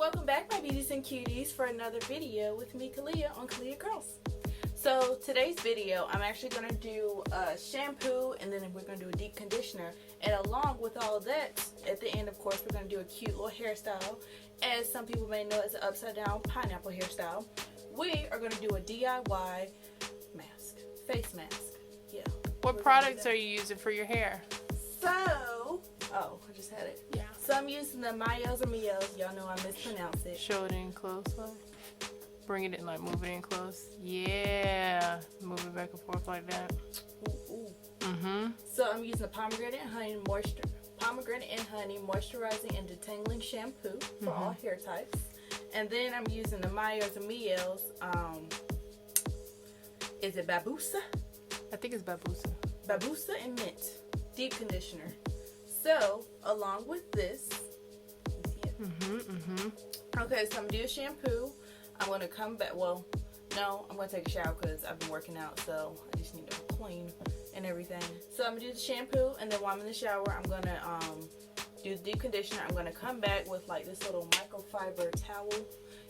Welcome back, my beauties and cuties, for another video with me, Khaliyah, on Khaliyah Kurls. So today's video, I'm actually going to do a shampoo, and then we're going to do a deep conditioner. And along with all that, at the end, of course, we're going to do a cute little hairstyle, as some people may know as an upside down pineapple hairstyle. We are going to do a DIY mask, face mask. Yeah. What products are you using for your hair? So, oh, I just had it. Yeah. So I'm using the Mielles or Mielles. Y'all know I mispronounce it. Show it in close, like. Bring it in, like, move it in close. Yeah. Move it back and forth like that. Ooh, ooh. Mm-hmm. So I'm using the pomegranate and honey moisturizing and detangling shampoo for all hair types. And then I'm using the Mielles or Mielles. Is it Babusa? I think it's Babusa. Babusa and mint deep conditioner. So along with this, okay, so I'm gonna do a shampoo. I'm gonna come back. Well, no, I'm gonna take a shower because I've been working out, so I just need to clean and everything. So I'm gonna do the shampoo, and then while I'm in the shower, I'm gonna do the deep conditioner. I'm gonna come back with like this little microfiber towel.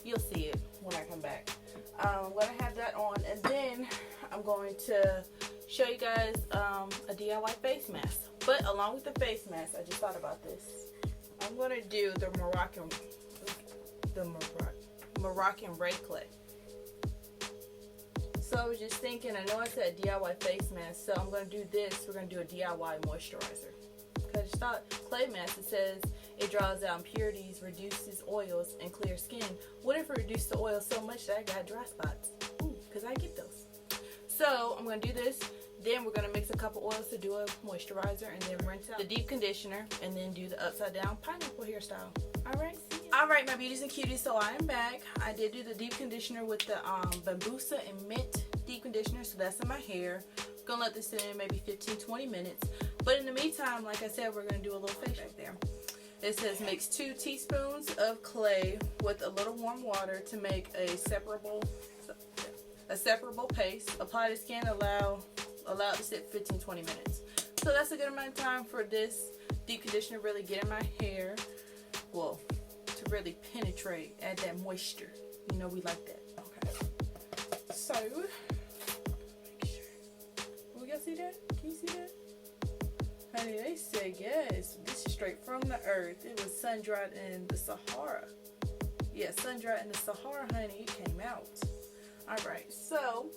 You'll see it when I come back. I'm gonna have that on, and then I'm going to show you guys a DIY face mask. But along with the face mask, I just thought about this. I'm gonna do the Moroccan red clay. So I was just thinking, I know I said DIY face mask, so I'm gonna do this. We're gonna do a DIY moisturizer. Cause I just thought clay mask, it says it draws out impurities, reduces oils, and clear skin. What if it reduced the oil so much that I got dry spots? Ooh, cause I get those. So I'm gonna do this. Then we're going to mix a couple oils to do a moisturizer, and then rinse out the deep conditioner, and then do the upside down pineapple hairstyle. Alright, alright, my beauties and cuties, so I am back. I did do the deep conditioner with the Bambusa and mint deep conditioner, so that's in my hair. Gonna let this sit in maybe 15-20 minutes. But in the meantime, like I said, we're going to do a little face back there. It says mix 2 teaspoons of clay with a little warm water to make a separable paste. Apply to skin, allow it to sit 15-20 minutes. So that's a good amount of time for this deep conditioner really get in my hair. Well, to really penetrate, add that moisture. You know we like that. Okay. So, make sure. Oh, y'all see that? Can you see that? Honey, they said yes. This is straight from the earth. It was sun dried in the Sahara. Yeah, sun dried in the Sahara, honey. It came out. Alright, so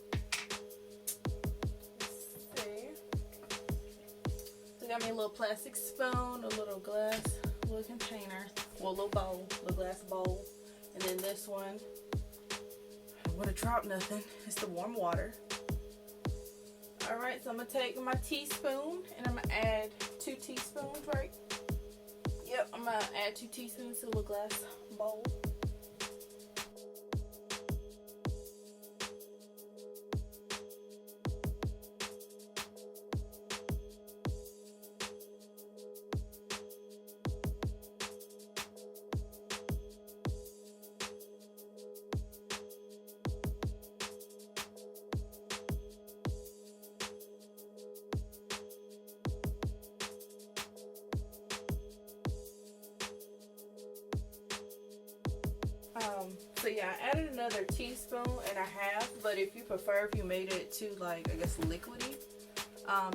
got me a little plastic spoon, a little glass, little container, well, a little bowl, little glass bowl, and then this one. I don't want to drop nothing. It's the warm water. All right, so I'm gonna take my teaspoon and I'm gonna add 2 teaspoons, right? Yep, I'm gonna add 2 teaspoons to a little glass bowl. So yeah, I added another teaspoon and a half, but if you prefer, if you made it to like, I guess, liquidy,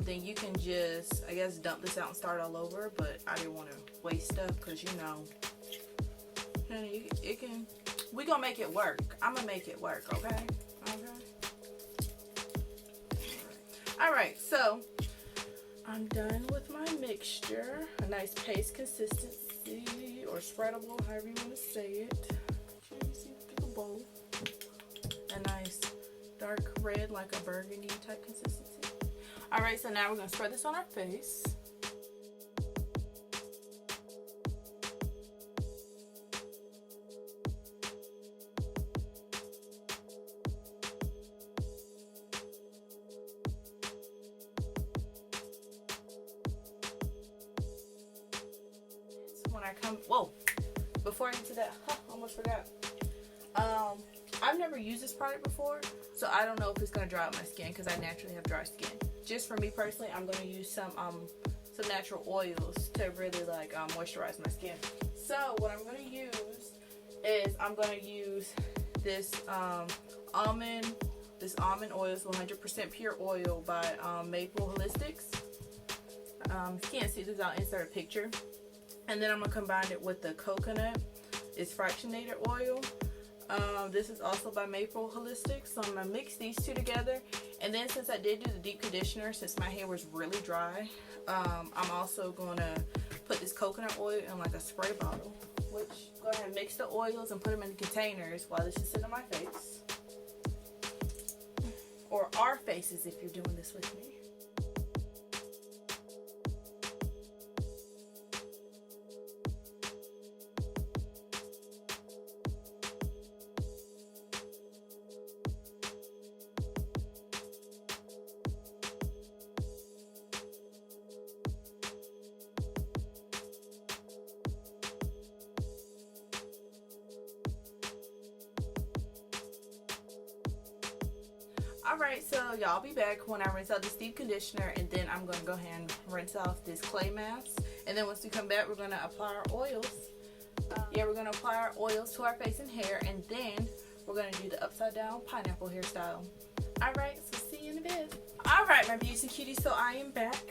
then you can just, I guess, dump this out and start all over, but I didn't want to waste stuff because, you know, honey, we gonna make it work. I'm gonna make it work, okay? Alright, so I'm done with my mixture. A nice paste consistency, or spreadable, however you want to say it. Bowl. A nice dark red, like a burgundy type consistency. Alright, so now we're going to spread this on our face. So when I come, whoa, before I get to that, almost forgot. I've never used this product before, so I don't know if it's going to dry out my skin because I naturally have dry skin. Just for me personally, I'm going to use some natural oils to really like moisturize my skin. So what I'm going to use is I'm gonna use this almond oil. It's 100% pure oil by Maple Holistics. If you can't see this, I'll insert a picture. And then I'm gonna combine it with the coconut. It's fractionated oil. This is also by Maple Holistics. So I'm gonna mix these two together. And then since I did do the deep conditioner, since my hair was really dry, I'm also gonna put this coconut oil in like a spray bottle. Which, go ahead and mix the oils and put them in the containers while this is sitting on my face. Or our faces if you're doing this with me. Alright, so y'all be back when I rinse out this deep conditioner, and then I'm going to go ahead and rinse off this clay mask. And then once we come back, we're going to apply our oils. We're going to apply our oils to our face and hair, and then we're going to do the upside down pineapple hairstyle. Alright, so see you in a bit. Alright, my beauties and cuties, so I am back.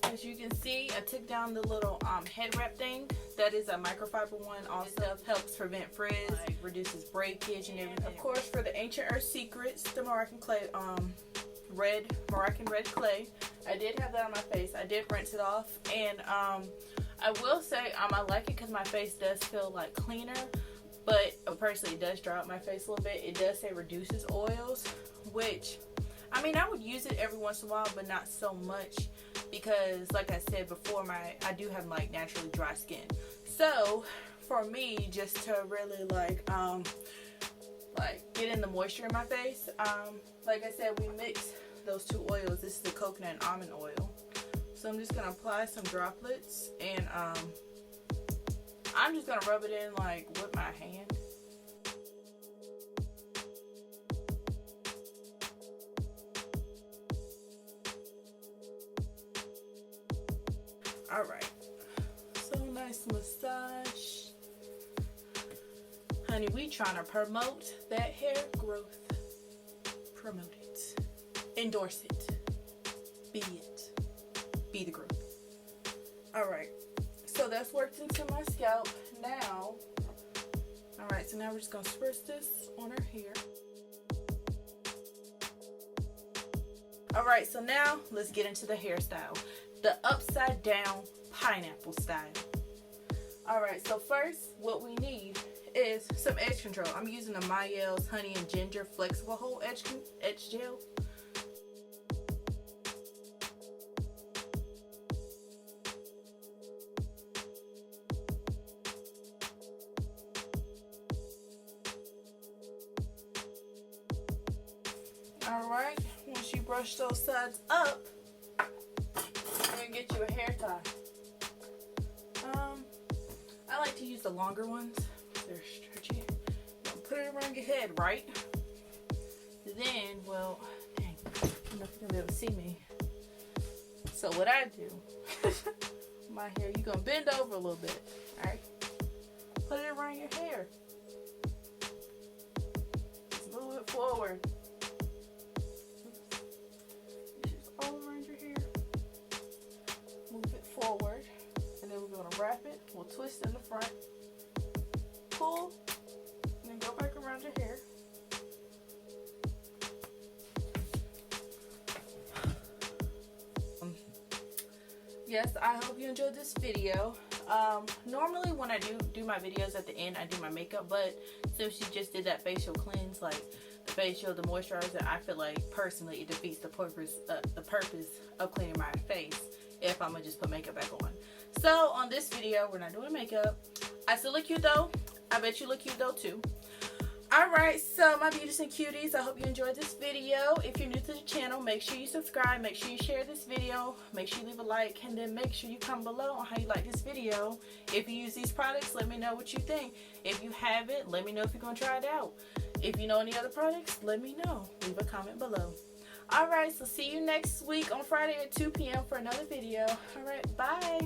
As you can see, I took down the little head wrap thing. That is a microfiber one. Also helps prevent frizz, reduces breakage and everything. Of course, for the Ancient Earth Secrets, the Moroccan clay, Moroccan red clay. I did have that on my face. I did rinse it off, and I will say I like it because my face does feel like cleaner. But personally, it does dry out my face a little bit. It does say reduces oils, which I mean I would use it every once in a while, but not so much. Because like I said before, I do have like naturally dry skin. So for me, just to really like get in the moisture in my face, like I said, we mix those two oils. This is the coconut and almond oil. So I'm just gonna apply some droplets, and I'm just gonna rub it in like with my hand. Alright, so nice massage. Honey, we trying to promote that hair growth. Promote it. Endorse it. Be it. Be the growth. Alright, so that's worked into my scalp. Now, alright, so now we're just going to spritz this on her hair. Alright, so now let's get into the hairstyle. The upside down pineapple style. Alright, so first what we need is some edge control. I'm using the Mielle's Honey and Ginger Flexible Hold Edge Gel. Alright, once you brush those sides up, get you a hair tie. I like to use the longer ones. They're stretchy. Put it around your head, right? Then, well, dang, I don't know if you're gonna be able to see me. So what I do, my hair, you're gonna bend over a little bit, alright? Put it around your hair. Just move it forward. Just all around your hair. Move it forward, and then we're going to wrap it. We'll twist in the front, pull, and then go back around your hair. Yes, I hope you enjoyed this video. Normally when I do my videos at the end, I do my makeup, but since she just did that facial cleanse, like the facial, the moisturizer, I feel like personally it defeats the purpose of cleaning my face if I'm gonna just put makeup back on. So on this video, we're not doing makeup. I still look cute though. I bet you look cute though too. Alright, so my beauties and cuties, I hope you enjoyed this video. If you're new to the channel, make sure you subscribe, make sure you share this video, make sure you leave a like, and then make sure you comment below on how you like this video. If you use these products, let me know what you think. If you haven't, let me know if you're going to try it out. If you know any other products, let me know. Leave a comment below. Alright, so see you next week on Friday at 2 p.m. for another video. Alright, bye.